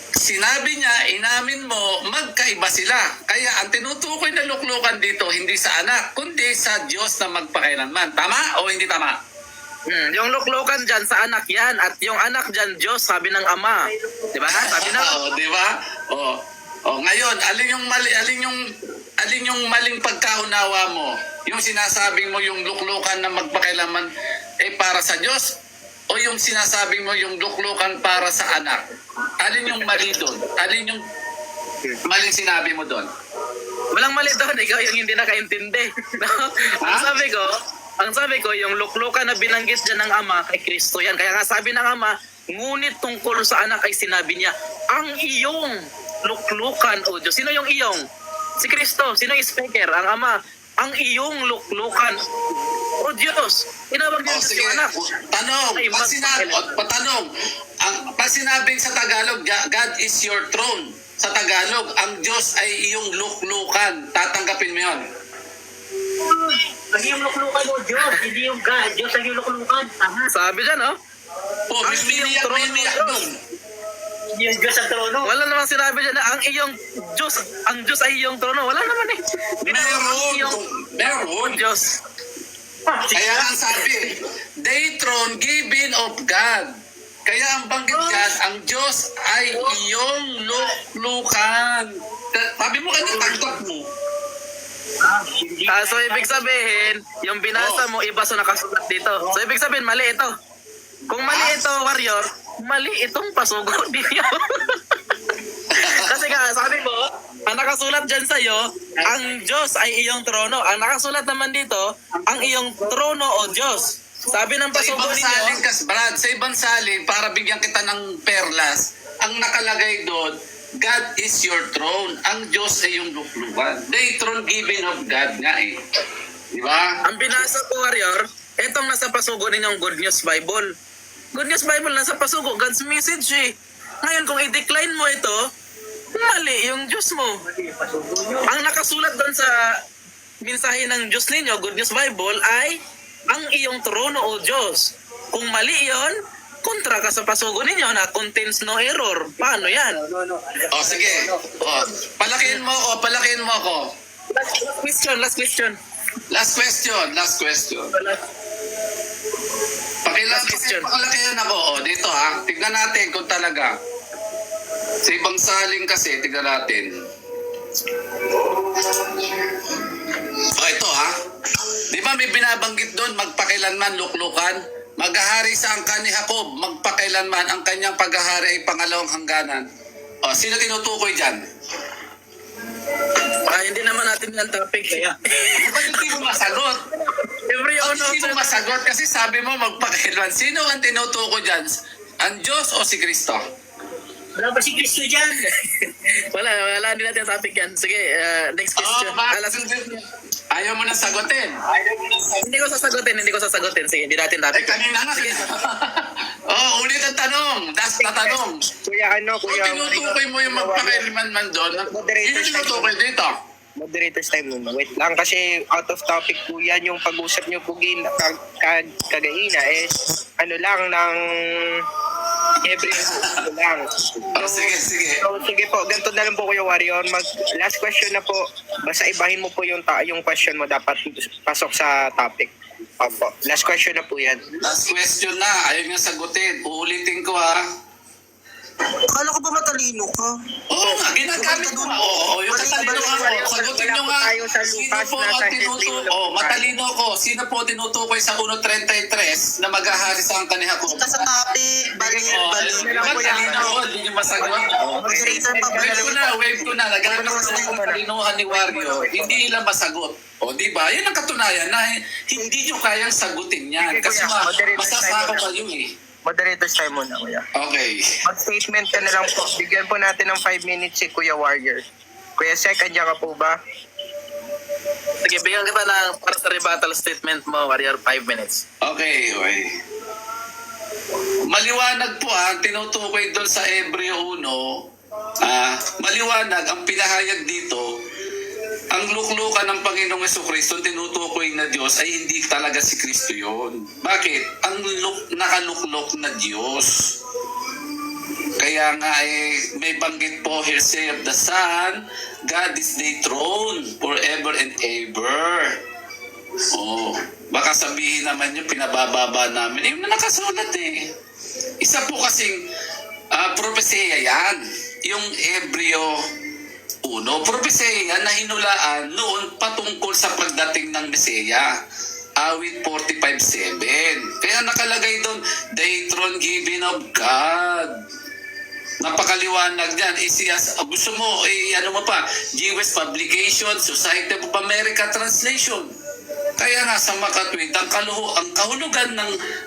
sinabi niya, inamin mo, magkaiba sila. Kaya ang tinutukoy na luklukan dito, hindi sa anak, kundi sa Diyos na magpakailanman. Tama o hindi tama? Yung luklukan dyan sa anak yan, at yung anak dyan, Diyos, sabi ng Ama. Diba? Sabi na. Diba? Ngayon, alin yung maling pagkaunawa mo? Yung sinasabing mo yung luklukan na magpakailanman para sa Diyos? O yung sinasabing mo yung luklukan para sa anak? Alin yung mali doon? Alin yung maling sinabi mo doon? Walang mali doon, ikaw yung hindi nakaintindi. No? Ang sabi ko, yung luklukan na binanggit dyan ng Ama kay Kristo yan. Kaya nga sabi ng Ama, ngunit tungkol sa anak ay sinabi niya, ang iyong luklukan, o Diyos. Sino yung iyong? Si Kristo. Sino yung speaker? Ang Ama. Ang iyong luklukan, o Diyos. Tinawag niya Sige, yung anak. tanong, pag sinabing sa Tagalog, God is your throne. Sa Tagalog, ang Diyos ay iyong luklukan. Tatanggapin mo yun. Ang iyong luklukan mo, Diyos. Hindi yung God. Diyos ang iyong luklukan. Tama. Sabi dyan, oh. May miniyak doon. Hindi yung Diyos ang trono. Wala namang sinabi dyan na ang Diyos ay iyong trono. Wala naman eh. Meron. Diyos. Kaya ang sabi, the throne given of God. Kaya ang banggit dyan, ang Diyos ay iyong luklukan. Sabi mo kanina, tanggap mo. Hindi So ibig sabihin, yung binasa mo, iba sa nakasulat dito. So ibig sabihin, mali ito. Kung mali ito, warrior, mali itong pasugo ninyo. Kasi nga, sabi mo, ang nakasulat dyan sa'yo, ang Diyos ay iyong trono. Ang nakasulat naman dito, ang iyong trono o Diyos. Sabi ng Sa pasugo ibang ninyo, salin, Brad, sa ibang salin, para bigyan kita ng perlas, ang nakalagay doon, God is your throne. Ang Diyos ay yung luklukan. The throne given of God nga eh. Di ba? ang binasa ko, warrior, itong nasa pasugo ninyong Good News Bible. Good News Bible nasa pasugo, God's message eh. Ngayon, kung i-decline mo ito, mali yung Diyos mo. pasugo nyo. Ang nakasulat doon sa mensahe ng Diyos ninyo, Good News Bible, ay ang iyong trono o Diyos. Kung mali yon, kontra ka sa pasugo ninyo na contains no error. Paano yan? No. O sige. O, palakihin mo ako. Last question. Last question. Pakalakihan ako. O, dito ha. Tignan natin kung talaga. Sa ibang salin kasi, tignan natin. O, ito ha. Di ba may binabanggit doon, magpakailanman luklukan? Maghahari sa angkan ni Jacob, magpakailanman ang kanyang paghahari ay pangalawang hangganan. O, sino tinutukoy dyan? Hindi naman natin yung topic. Kaya, Ba't hindi mo masagot? every Ba't hindi mo masagot? Kasi sabi mo magpakailanman. Sino ang tinutukoy dyan? Ang Diyos o si Kristo? Wala ba si Kristo dyan? wala, hindi natin yung topic yan. Sige, next question. Ayaw mo na sagutin. Hindi ko sasagutin. Sige, hindi natin Eh, topic. kanina nga. Ulit ang tanong. Das na tanong. Kuya, Kung tinutukoy mo yung magpakailanman man doon, yun yung tinutukoy dito. Moderator's time muna. Wait lang kasi out of topic po yan. Yung pag-usap nyo po kagaina is ano lang ng every lang. Sige. So, sige po, ganito na lang po Kuya Warrior. Last question na po. Basta ibahin mo po yung question mo dapat pasok sa topic. Opo. Last question na po yan. Last question na. Ayaw niya sagutin. Uulitin ko ha. Akala ko ba matalino ka? Oo nga, ginagamit ko nga. Oo, yung katalino ako. Sagutin nyo nga. Sino po ang tinutukoy? Matalino ko. Sino po tinutukoy sa 1.33 na maghahari sa angkan ni Jacob? Ito sa topic, balik. Matalino ako. Hindi nyo masagot. Moderator pa ba? Wave ko na. Naghanap ako ng matalinuhan ni Wario. Hindi nila masagot. O, di ba? Yan ang katunayan na hindi nyo kayang sagutin yan. Kasi masasako kayo eh. Moderator's time muna, Kuya. Okay. Mag-statement ka na lang po. Bigyan po natin ng 5 minutes si Kuya Warrior. Kuya Sek, andyan ka po ba? Sige, bigyan kita ng para sa rebuttal statement mo, Warrior, 5 minutes. Okay. Maliwanag po tinutukoy doon sa Hebreo 1, maliwanag ang pinahayag dito, ang luklukan ng Panginoong Jesucristo tinutukoy na Diyos ay hindi talaga si Kristo yon. Bakit? Ang nakaluklok na Diyos. Kaya nga may banggit po, hearsay of the Son, God is the throne forever and ever. Baka sabihin naman yung pinabababa namin. Yung nakasulat eh. Isa po kasing propesya yan. Yung Hebreo 1. Propesya yan na hinulaan noon patungkol sa pagdating ng Mesaya. Awit 45:7. Kaya nakalagay doon, the throne given of God. Napakaliwanag dyan. Gusto mo, ano mo pa, Jewish Publication, Society of America Translation. Kaya nga sa makatwid, ang kahulugan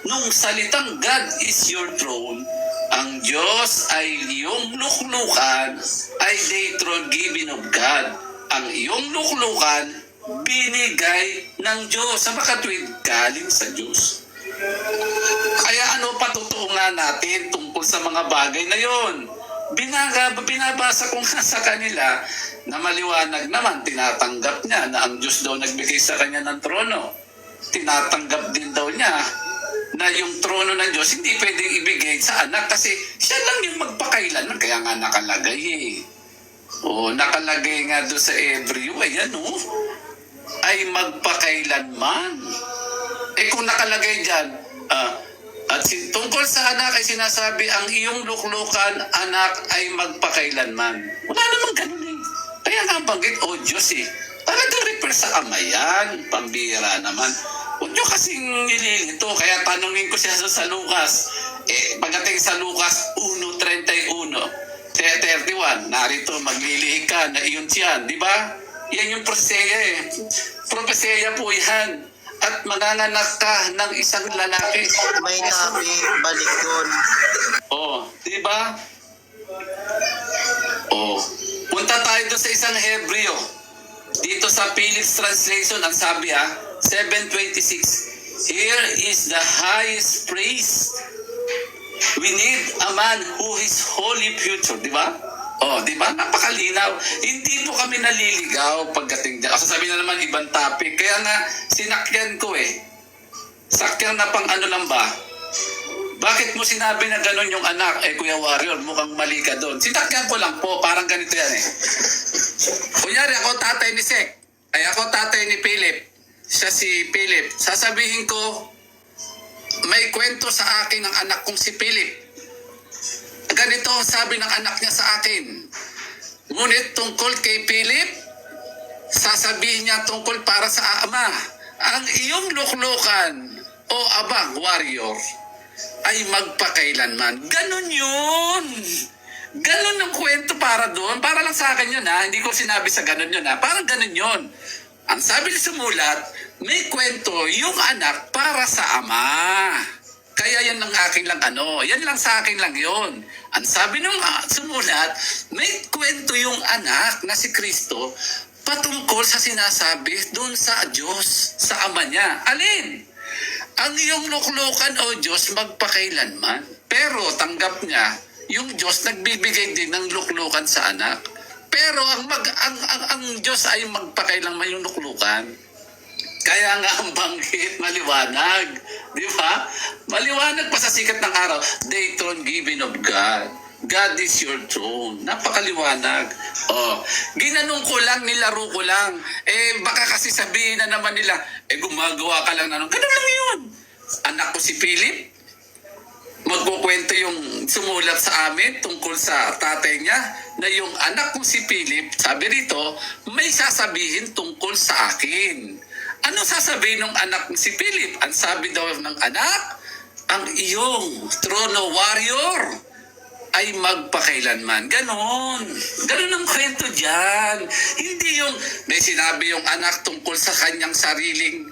nung salitang God is your throne, ang Diyos ay iyong luklukan, ay the throne given of God. Ang iyong luklukan, binigay ng Diyos. Sa makatwid, galing sa Diyos. Kaya patutuungan natin tungkol sa mga bagay na yon? Binabasa ko nga sa kanila na maliwanag naman, tinatanggap niya na ang Diyos daw nagbigay sa kanya ng trono. Tinatanggap din daw niya na yung trono ng Diyos hindi pwedeng ibigay sa anak kasi siya lang yung magpakailanman. Kaya nga nakalagay nakalagay nga doon sa Hebreo, ay magpakailanman. Kung nakalagay dyan, at tungkol sa anak ay sinasabi, ang iyong luklukan, anak, ay magpakailanman. Wala namang ganun eh. Kaya nga banggit, Diyos Talagang refer sa Ama yan. Pambira naman. Huwag nyo kasing nililito. Kaya tanungin ko siya sa Lucas. Pagdating sa Lucas 1:31, 31, narito maglilihi ka na iyon siyan. Di ba? Yan yung propesya Propesya po yan. At manganganak ka ng isang lalaki. May nabi, balik doon. Di ba? Punta tayo doon sa isang Hebreo. Dito sa Phillips Translation, ang sabi 7:26. Here is the highest praise. We need a man who is holy future, di ba? Di ba? Napakalinaw. Hindi po kami naliligaw pagdating dyan. Sabi na naman ibang topic. Kaya nga, sinakyan ko Sakyan na pang ano lang ba? Bakit mo sinabi na gano'n yung anak? Kuya Warrior, mukhang mali ka doon. Sinakyan ko lang po, parang ganito yan Kunyari, ako tatay ni Sek. Ako tatay ni Philip. Siya si Philip. Sasabihin ko, may kwento sa akin ng anak kong si Philip. Ganito ang sabi ng anak niya sa akin. Ngunit tungkol kay Philip, sasabihin niya tungkol para sa Ama. Ang iyong luklukan, o abang warrior, ay magpakailanman. Ganon yun. Ganon ang kwento para doon. Para lang sa akin yun Hindi ko sinabi sa ganon yun Parang ganon yun. Ang sabi sa sumulat, may kwento yung anak para sa Ama. Kaya yan lang akin lang yan lang sa akin lang yon. Ang sabi ng sumulat, may kwento yung anak na si Kristo patungkol sa sinasabi doon sa Diyos, sa Ama niya. Alin? Ang iyong luklukan o Diyos magpakailanman. Pero tanggap niya, yung Diyos nagbibigay din ng luklukan sa anak. Pero ang Diyos ay magpakailanman yung luklukan. Kaya nga ang banggit, maliwanag. Di ba? Maliwanag pa sa sikat ng araw. The throne given of God. God is your throne. Napakaliwanag. Ginanong ko lang, nilaro ko lang. Baka kasi sabihin na naman nila, gumagawa ka lang na. Ganun lang yun. Anak ko si Philip, magkukwento yung sumulat sa amin tungkol sa tatay niya na yung anak kong si Philip, sabi rito, may sasabihin tungkol sa akin. Ano sasabihin ng anak kong si Philip? Ang sabi daw ng anak, ang iyong trono warrior ay magpakailanman. Ganon. Ganon ang kwento dyan. Hindi yung may sinabi yung anak tungkol sa kanyang sariling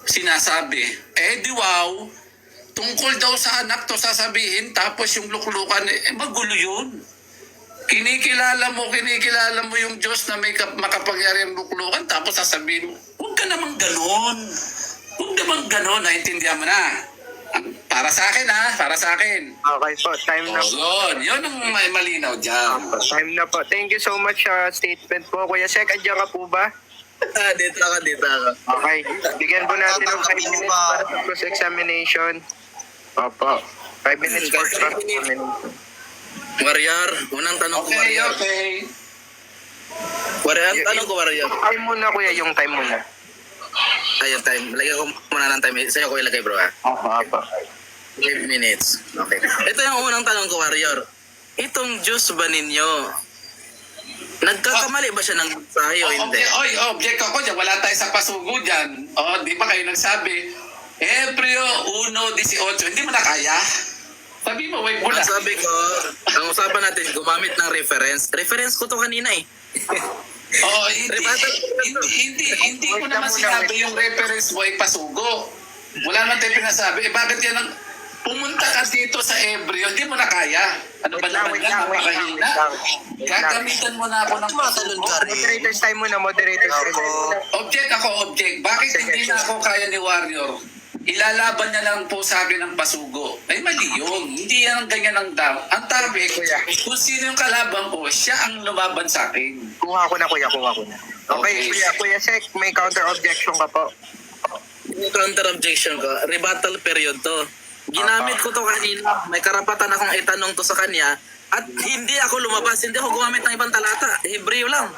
sinasabi. Di wow. Tungkol daw sa anak to sasabihin, tapos yung luklukan, magulo yun. Kinikilala mo yung Diyos na may makapangyariang luklukan, tapos sasabihin mo, huwag ka namang ganon. Huwag namang ganon, naintindihan mo na. Para sa akin para sa akin. Okay po, time na po. Yun ang may malinaw dyan. Time na po. Thank you so much sa statement po. Kuya Sek, andyan ka po ba? Dito ako. Okay. Bigyan po natin ng 5 minutes para sa cross-examination. Opo. 5 minutes guys para sa examination. Warrior, unang tanong ko, Warrior. Okay. Warrior, ang tanong ko, Warrior. Time muna kuya, yung time muna. Ayun, time. Lagyan ko muna ng time. Sa'yo ko ilagay, bro, Opo. 5 minutes. Okay. Ito yung unang tanong ko, Warrior. Itong Diyos ba ninyo, nagkakamali ba siya ng mensahe o hindi? Object ako dyan. Wala tayo sa pasugo dyan. Di ba kayo nagsabi? Hebreo 1:18. Hindi mo na kaya? Sabi mo, wait mo na. Ang sabi ko, ang usapan natin, gumamit ng reference. Reference ko to kanina Hindi ko naman sinabi yung reference mo ay pasugo. Wala naman tayo pinasabi. Bakit yan ang pumunta ka dito sa Hebreo, hindi mo na kaya. Ano ba naman yan? Napakahina. Gagamitan mo na ako ng pasugo. Moderators time muna, moderators time muna. Object. Bakit hindi na ako kaya ni Warrior? Ilalaban niya lang po sa akin ng pasugo. Ay, mali yun. Hindi yan ang ganyan ang daw. Ang target, kung sino yung kalaban ko, siya ang lumaban sa akin. Kuha ko na. Okay, Kuya Sek, may counter objection ka po. Yung counter objection ko, rebuttal period to. Ginamit ko to kanina. May karapatan akong itanong to sa kanya. At hindi ako lumabas. Hindi ako gumamit ng ibang talata. Hebreo lang.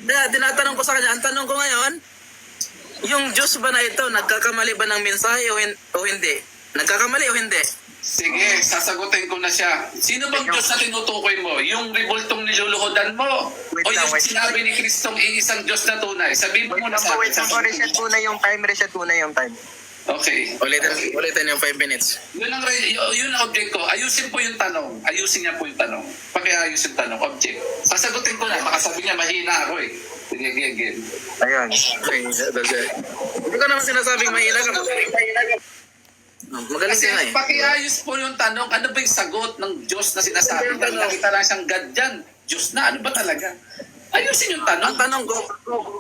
Kaya tinatanong ko sa kanya. Ang tanong ko ngayon, yung Diyos ba na ito, nagkakamali ba ng mensahe o hindi? Nagkakamali o hindi? Sige, sasagutin ko na siya. Sino bang Diyos na tinutukoy mo? Yung revoltong niluluhodan mo? Wait O lang, yung wait sinabi ni Kristong iisang Diyos na tunay? Sabihin mo Wait muna lang sa po, akin. wait lang po. Reset muna yung time, reset muna yung time. Okay. Ulitin yung 5 minutes. Yun ang object ko. Ayusin po yung tanong. Ayusin niya po yung tanong. Pakiayos yung tanong. Object. Sasagutin ko na. Baka sabi niya, mahina ako eh. Sige. Ayun. Hindi ko naman sinasabing mahina ka. Magaling Kasi ka na eh. pakiayos po yung tanong. Ano ba yung sagot ng Diyos na sinasabi? Dahil nakita lang siyang God dyan. Diyos na. Ano ba talaga? Ayusin yung tanong. Ang tanong ko,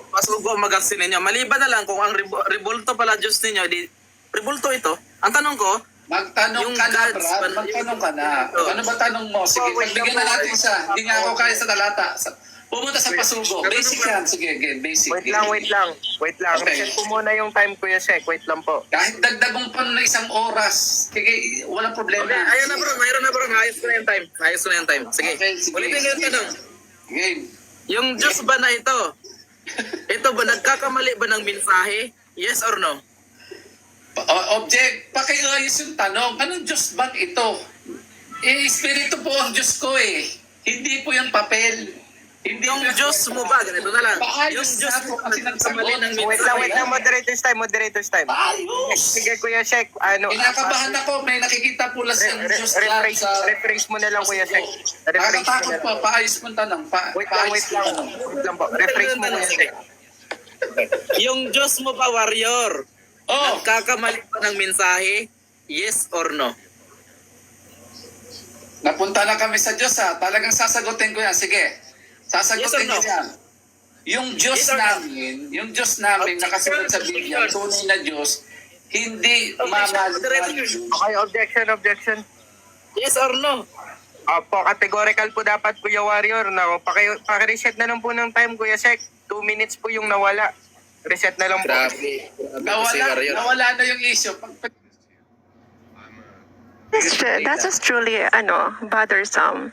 pasugo magasin ninyo, maliban na lang kung ang revolto pala Diyos ninyo, di, revolto ito. Ang tanong ko, Magtanong Yung ka na, gods, Brad. Magtanong ka na. Oh. Ano ba tanong mo? Sige, wait pagbigyan lang na po. natin siya. Hindi nga ako kaya sa talata. Pumunta sa pasugo. Basic yan. Sige, again. Basic. Wait lang. Wait lang. Okay. Reset po muna yung time, Kuya Sek. Wait lang po. Kahit dagdagong pa na isang oras. Sige, walang problema. okay, ayun na bro, mayroon na bro, ayos ko na yung time. Ayos ko na yung time. Sige, Okay, sige. ulitin ko yung tanong. Game. Yung Diyos ba na ito ba nagkakamali ba ng mensahe? Yes or no? Object, pakiayos yung tanong. Anong Diyos bang ito? Espiritu po ang Diyos ko eh. Hindi po yung papel. Hindi Yung po- Diyos mo ba, ganito na lang. Paayos Yung Diyos na po mo kasi nagkakamali ng nagsagot. mensahe. Wait lang. Moderators time. Paayos! Sige, Kuya Sek. Ano? Kinakabahan ako. May nakikita po lang siyang Diyos lang sa... Rephrase mo na lang, Kuya Sek. Rephrase mo na Nakakatakot lang. po. Paayos mo ang tanong. Wait lang. Wait lang po. Rephrase mo, Kuya Sek. Yung Diyos mo ba, warrior? Oh, Nagkakamali ba ng mensahe? Yes or no? napunta na kami sa Diyos ha. Talagang sasagutin ko yan. Sige. Sasagutin Yes or no? ko yan. Yung Diyos Yes or no? namin, yung Diyos namin nakasunod sa Biblia, tunay na Diyos, hindi mamaluan. Okay, objection. Yes or no? Opo, categorical po dapat, Kuya Warrior. Na, paki-reset na lang po ng time, Kuya Sek. 2 minutes po yung nawala. Reset na lang po. Grabe. Si warrior. Nawala na yung issue. That's just truly, bothersome.